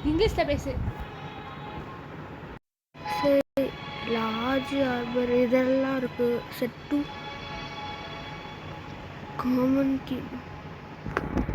இங்கிலீஷில் பேசு. சரி, லார்ஜ் ஆர்பர் இதெல்லாம் இருக்குது. செட் 2 காமன்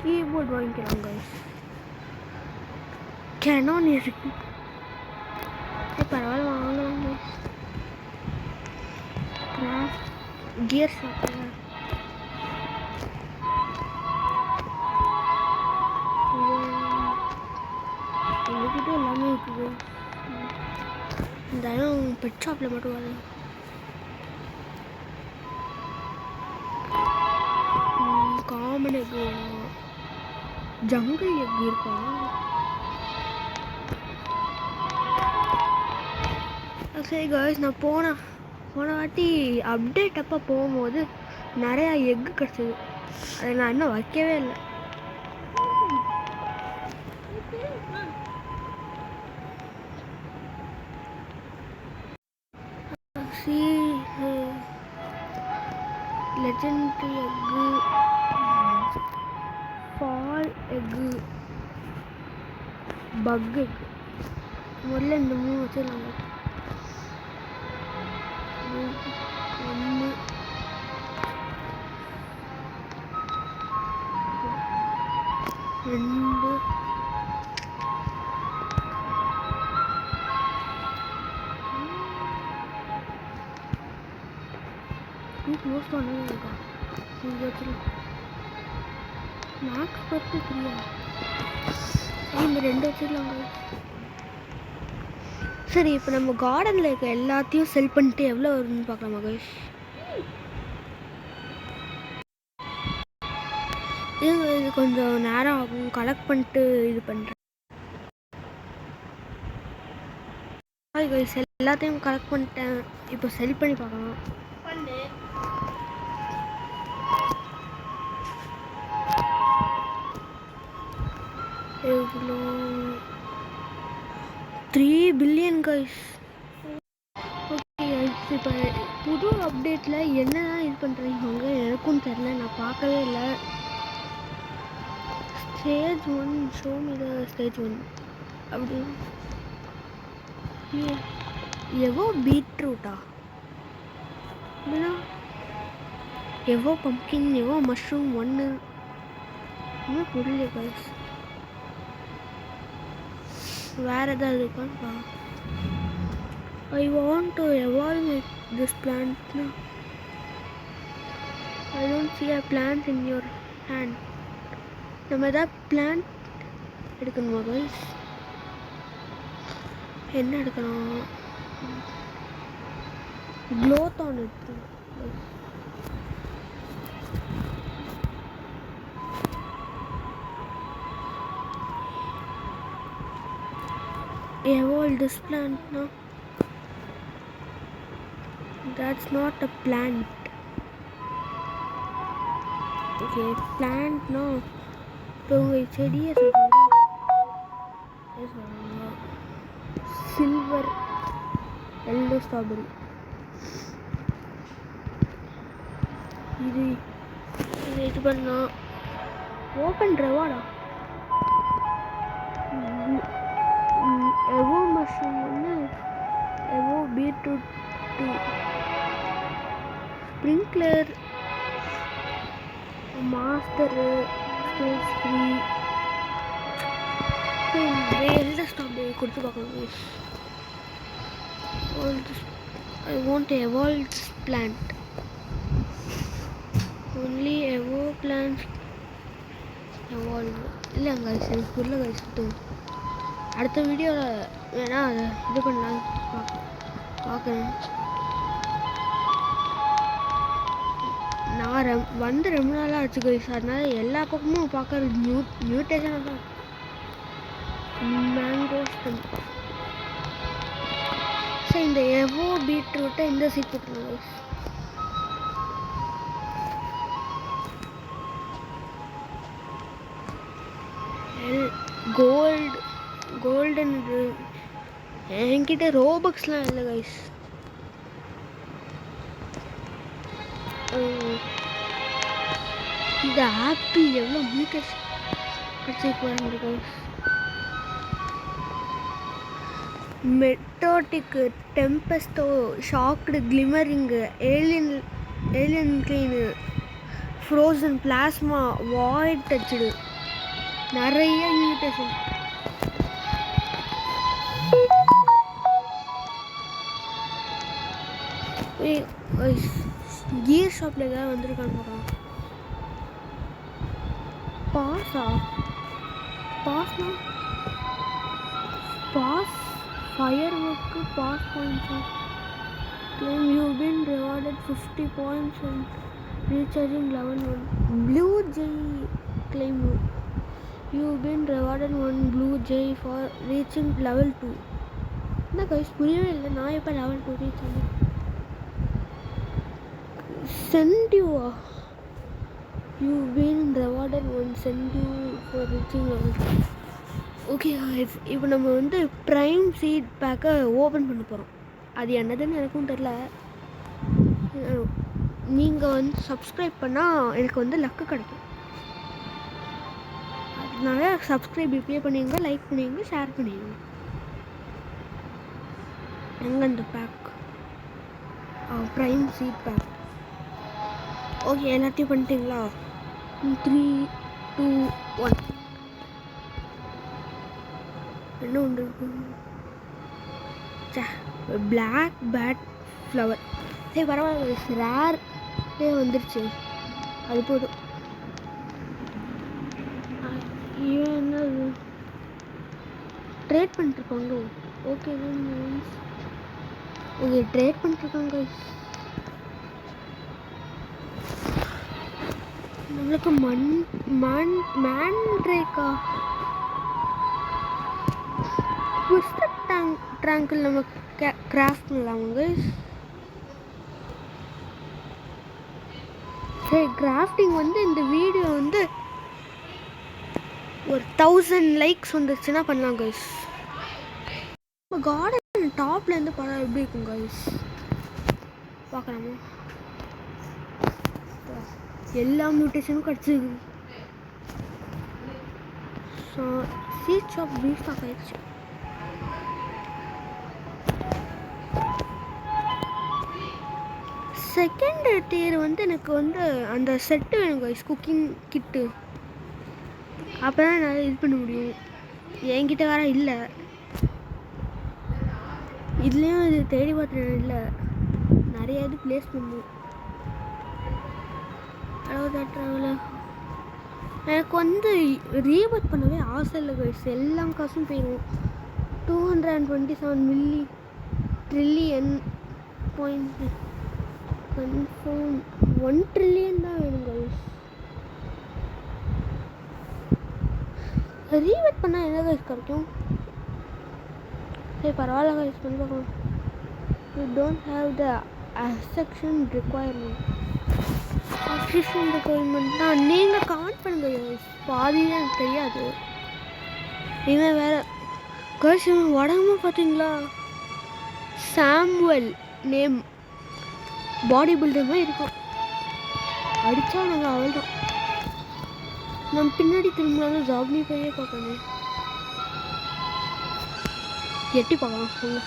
கீபோர்ட் வாங்கிக்கிறாங்க. கேனான் இருக்கு, பரவாயில்ல வாங்கலாம். கியர் சாப்பிட்றேன். எங்ககிட்ட எல்லாமே இருக்குது. இருந்தாலும் பெட் ஷாப்பில் மட்டும் வர காமன் எக் வேணும். ஜங்கிள் எக் இருக்கா? சரி காய்ஸ், நான் போன வாட்டி அப்டேட் அப்போ போகும்போது நிறையா எக்கு கிடச்சிது. அதை நான் இன்னும் வைக்கவே இல்லை. Legendary egg, fall egg, buck egg. முதல்ல இந்த 3 வச்சுருந்தாங்க. 1 2 க்ளோஸ் பண்ணவே இருக்கா? இங்கே வச்சுருக்கோம். மேக்ஸ் பற்றி 3. இந்த 2 வச்சுருலாங்க. சரி, இப்போ நம்ம கார்டனில் இருக்க எல்லாத்தையும் செல் பண்ணிட்டு எவ்வளோ வருதுன்னு பார்க்கலாமா கைஸ்? இது கொஞ்சம் நேரம் ஆகும், கலெக்ட் பண்ணிட்டு இது பண்ணுறேன். ஹாய் கைஸ், எல்லாத்தையும் கலெக்ட் பண்ணிட்டேன். இப்போ செல் பண்ணி பார்க்கலாம். எவ்வளோ? 3 பில்லியன் கைஸ். ஓகே கைஸ், இப்போ புது அப்டேட்டில் என்னதான் இது பண்ணுறீங்க எனக்கும் தெரில, நான் பார்க்கவே இல்லை. Stage 1 show me the stage 1 அப்படி. எவ்வளோ பீட்ரூட்டா? இல்லைனா எவ்வளோ பம்ப்கின், எவ்வளோ மஷ்ரூம் 1 இன்னும் புரியல கைஸ். வேறு ஏதாவது இருக்கான்னு. I want to evolve this plant now. I don't see a plant in your hand. நம்ம ஏதாவது பிளான்ட் எடுக்கணுமா கைஸ்? என்ன எடுக்கணும்? க்ளோத்தான் எடுக்கணும். Evolve this plant now. That's not a plant. Okay, plant no. तो செடியை சொல்லுங்க. Silver yellow strawberry. இது பண்ணோம். ஓப்பன் ட்ரெவாடா. Evo mushroom 1, evo beetroot 2, sprinkler, master, stage 3. Yellow strawberry கொடுத்து பார்க்கலாம். I want to evolve this plant. Only evolve plants evolve. இல்லைங்க guys, எனக்கு புரியல கைஸ். அடுத்த வீடியோவில் வேணால் அதை இது பண்ணலாம் பார்க்குறேன். நான் வந்து ரொம்ப நாளாக ஆச்சு கைஸ், அதனால எல்லா பக்கமும் பார்க்குறது நியூட்ரேஷனாக தான். Mango stem. சரி, இந்த எவோ பீட்ரூட்டை இந்த சீட் போட்டுருங்க கைஸ். கோல்டன். என்கிட்ட ரோபக்ஸ்லாம் இல்லை கைஸ். இந்த ஆப்பிள் எவ்வளோ மீட்டர்ஸ் படிச்சிருப்பாங்க கைஸ். மெட்டோட்டிக்கு, டெம்பெஸ்டோ, shocked, glimmering, alien clean, frozen, plasma, void touched, நிறைய இன்விடேஷன். கியர் ஷாப்பில் ஏதாவது வந்திருக்கான்னு பார்க்கலாம். பாஸ்னா பாஸ் ஃபயர் ஒர்க்கு பாஸ் பாயிண்ட்ஸா claim you've been rewarded 50 points and recharging level 1 blue jay claim you've been rewarded 1 blue jay for reaching level 2. என்ன guys புரியவே இல்லை, நான் எப்போ level 2 ரீச் ஆனேன்? send you you've been rewarded 1 send you for reaching level 2. Okay guys, இப்போ நம்ம வந்து prime seat பேக்கை ஓப்பன் பண்ண போகிறோம். அது என்னதுன்னு எனக்கும் தெரில. நீங்கள் வந்து சப்ஸ்கிரைப் பண்ணால் எனக்கு வந்து லக்கு கிடைக்கும். அதனால சப்ஸ்கிரைப் இப்பயே பண்ணிங்க, லைக் பண்ணிங்க, ஷேர் பண்ணிடுங்க. எங்கே இந்த pack? Prime seed pack. Okay, எல்லாத்தையும் பண்ணிட்டீங்களா? 3, 2, 1. என்ன ஒன்று இருக்கு? Black bat flower. சரி பரவாயில்ல, ரேர் வந்துருச்சு, அது போதும். இவன் என்ன ட்ரேட் பண்ணிட்டுருக்காங்க? ஓகே ஓகே, ட்ரேட் பண்ணிட்டுருக்காங்க. நம்மளுக்கு மேண்ட்ரேக்கா ட்ராங்கில் நம்ம கிராஃப்ட் பண்ணலாமாங்க? சரி, கிராஃப்டிங் வந்து இந்த வீடியோ வந்து ஒரு 1000 லைக்ஸ் வந்துருச்சுன்னா பண்ணலாம் கைஸ். நம்ம கார்டன் டாப்லேருந்து படம் எப்படி இருக்கும் கைஸ் பார்க்கலாமா? எல்லா மியூட்டேஷனும் கிடச்சிருக்கு. ஸோ சீட் ஷாப் பீஃப் ஸ்டாக் ஆயிடுச்சு. செகண்ட் டியர் வந்து எனக்கு வந்து அந்த செட்டு வேணும் கைஸ், குக்கிங் கிட்டு. அப்போ தான் என்னால் இது பண்ண முடியும். என்கிட்ட வேறு இல்லை. இதுலேயும் இது தேடி பார்த்துட்டு இல்லை, நிறைய இது ப்ளேஸ் பண்ணும். எனக்கு வந்து ரீபத் பண்ணவே ஆசை இல்லை கைஸ். எல்லாம் காசும் போயிடும். 227 ட்ரில்லியன் பாயிண்ட் கன்ஃபார்ம் 1 ட்ரில்லியன் தான் வேணும் கைஸ். ரீபத் பண்ணால் என்ன கைஸ் கிடைக்கும்? சரி பரவாயில்ல கைஸ், பண்ணி பார்க்கலாம். You don't have the acceptance requirement. Acceptance requirement தான் நீங்கள் கமெண்ட் பண்ணுங்க கைஸ். பாதியே எனக்கு தெரியாது. இவன் வேறு கைஸ், இவன் உடம்பு பார்த்தீங்களா? சாமுவல் நேம் பாடி பில்டர் மாதிரி இருக்கும். அடித்தா நாங்கள் அவள் தான். நம்ம பின்னாடி திரும்பினாலும் ஜாப்னி போயே பார்க்கணும். எட்டி பார்க்கலாம் சொல்ல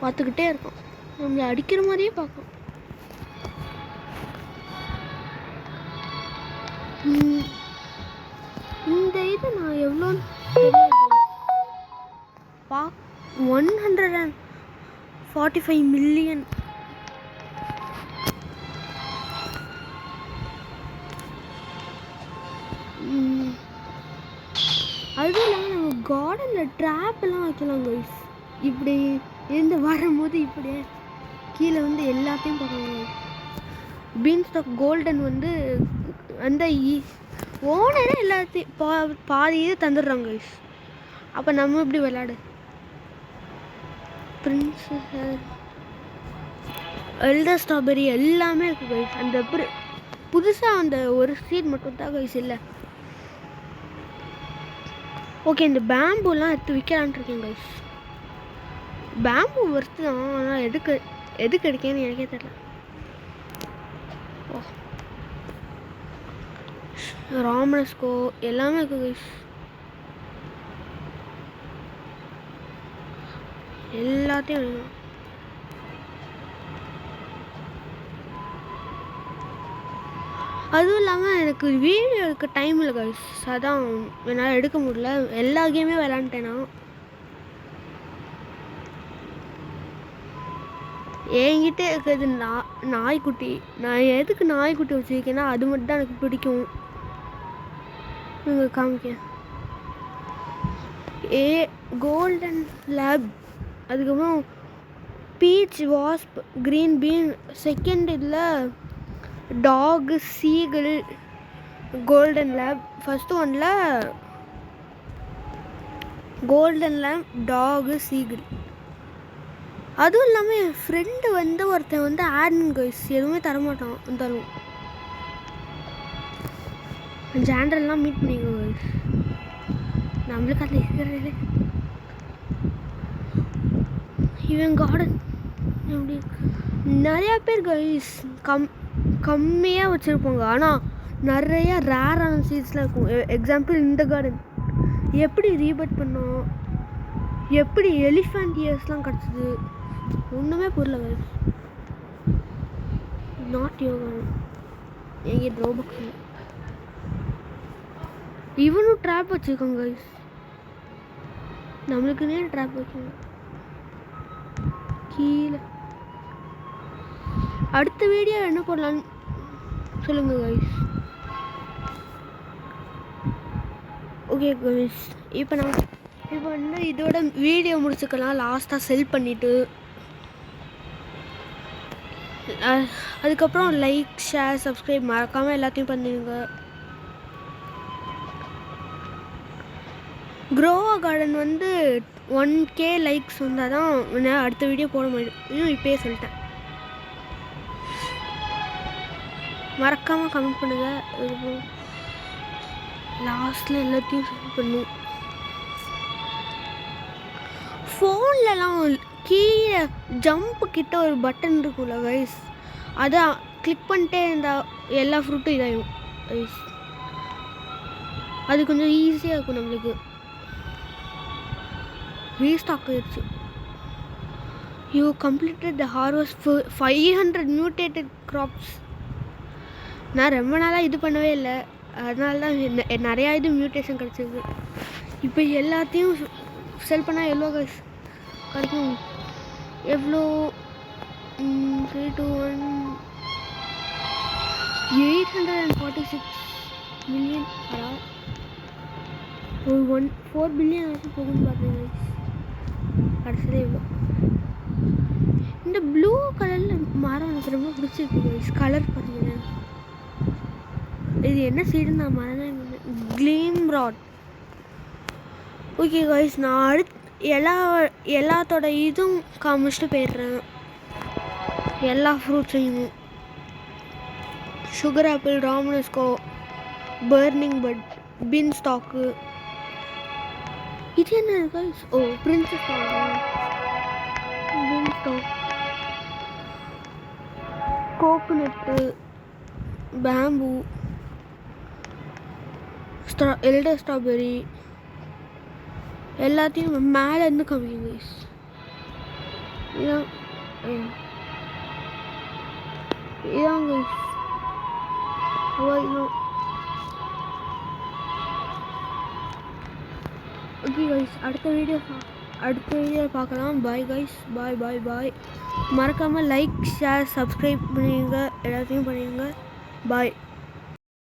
பார்த்துக்கிட்டே இருக்கோம். நம்மளை அடிக்கிற மாதிரியே பார்க்கலாம். இந்த இது நான் எவ்வளோன்னு பா 145 மில்லியன். அதுவும் இல்லாமல் நம்ம கார்டனில் ட்ராப்பெல்லாம் வைக்கலாம் கைஸ். இப்படி இருந்து வரும்போது இப்படியே கீழே வந்து எல்லாத்தையும் பார்க்கலாம். பீன் ஸ்டாக் கோல்டன் வந்து அந்த ஓனரே எல்லாத்தையும் பாதி இது தந்துடுறாங்க கைஸ். அப்போ நம்ம இப்படி விளையாடு. பிரின்ஸஸ் எல்டர் ஸ்ட்ராபெரி எல்லாமே இருக்குது கைஸ். அந்த புதுசாக அந்த ஒரு சீட் மட்டும் தான் கைஸ் இல்லை. ஓகே, இந்த பேம்பூலாம் எடுத்து விற்கலான்ட்டு இருக்கேன் கைஸ். பேம்பூ ஒர்த்து தான், ஆனால் எதுக்கு எடுக்கேன்னு எனக்கே தெரியல. ஓ, ராமனஸ்கோ எல்லாமே இருக்குது கைஸ். எல்லாத்தையும் எழுதணும். அதுவும் இல்லாமல் எனக்கு வீடியோ எடுக்க டைம் இல்லை கைஸ். அதான் என்னால் எடுக்க முடியல. எல்லா கேமே விளாண்டுட்டேன். என்கிட்ட இருக்கிறது நாய்க்குட்டி. நான் எதுக்கு நாய்க்குட்டி வச்சுருக்கேன்னா அது மட்டும் தான் எனக்கு பிடிக்கும். நீங்கள் காமிக்க கோல்டன் லேப், அதுக்கப்புறம் beach wasp, green been, second இதில் டாகு, சீகிள், கோல்டன் லேப். ஃபஸ்ட்டு ஒன்றில் கோல்டன் லேப், டாகு, சீகிள். அதுவும் இல்லாமல் என் ஃப்ரெண்டு ஒருத்தன் ஆட்மின் கைஸ் எதுவுமே தரமாட்டான். இருந்தாலும் ஜாண்டர்லாம் மீட் பண்ணிக்கோ கைஸ். நம்மளுக்கு அதில் இருக்கிறது இவன் கார்டன் எப்படி நிறையா பேர் கைஸ் கம்மியாக வச்சுருப்பாங்க. ஆனால் நிறையா ரேரான சீட்ஸ்லாம் இருக்கும். எக்ஸாம்பிள் இந்த கார்டன் எப்படி ரீபட் பண்ணோம், எப்படி எலிஃபண்ட் இயர்ஸ்லாம் கிடச்சிது, ஒன்றுமே புரியல கைஸ். நாட் யோகா எங்கே ரோபக்ஸ் இவனும் ட்ராப் வச்சுருக்காங்க கைஸ். நம்மளுக்குன்னே ட்ராப் வச்சுருக்கோம் கீழே. அடுத்த வீடியோ என்ன போடலான்னு சொல்லுங்க கைஸ். ஓகே கைஸ், இப்போ இதோட வீடியோ முடிச்சுக்கலாம். லாஸ்ட்டாக செல் பண்ணிவிட்டு அதுக்கப்புறம் லைக், ஷேர், சப்ஸ்கிரைப் மறக்காமல் எல்லாத்தையும் பண்ணிடுங்க. க்ரோவா கார்டன் 1K லைக்ஸ் வந்தால் தான் அடுத்த வீடியோ போட முடியும். இப்போயே சொல்லிட்டேன். மறக்காமல் கமெண்ட் பண்ணுங்கள். லாஸ்ட்டில் எல்லாத்தையும் செல் பண்ணும். ஃபோன்லலாம் கீழே ஜம்ப்பு கிட்ட ஒரு பட்டன் இருக்கும்ல கைஸ், அதான் கிளிக் பண்ணிட்டே இருந்தால் எல்லா ஃப்ரூட்டும் இதாகிடும் கைஸ். அது கொஞ்சம் ஈஸியாக இருக்கும் நம்மளுக்கு. ரீஸ்டாக் ஆயிடுச்சு. You completed the harvest 500 mutated crops. நான் ரொம்ப நாளாக இது பண்ணவே இல்லை, அதனால தான் நிறையா இது மியூட்டேஷன் கிடச்சிருக்கு. இப்போ எல்லாத்தையும் செல் பண்ணால் எவ்வளோ கைஸ் கிடைக்கும்? எவ்வளோ? 3, 2, 1 846 மில்லியன். ஒரு 4 பில்லியன் வரைக்கும் போகும்னு பார்த்தீங்க கடைசியில் இவ்வளோ. இந்த ப்ளூ கலரில் மரம் எனக்கு ரொம்ப பிடிச்சிருக்கு கைஸ். கலர் பார்த்தீங்கன்னா இது என்ன சீடுன்னு நான் மறந்தேன். க்ளீம் ராட். ஓகே கைஸ், நான் எல்லாத்தோட இதுவும் காமிச்சிட்டு போயிடுறேன். எல்லா ஃப்ரூட்ஸையும் sugar apple, romanesco, burning bud, beanstalk. இது என்ன guys? Oh, princess beanstalk, coconut, bamboo, elder strawberry. எல்லாத்தையும் மேலேருந்து காமிக்கும் கைஸ். இதான் கைஸ். ஓகே கைஸ், அடுத்த வீடியோ பார்க்கலாம். Bye guys, bye. மறக்காமல் லைக், ஷேர், சப்ஸ்கிரைப் பண்ணுங்க, எல்லாத்தையும் பண்ணுங்க. பாய்.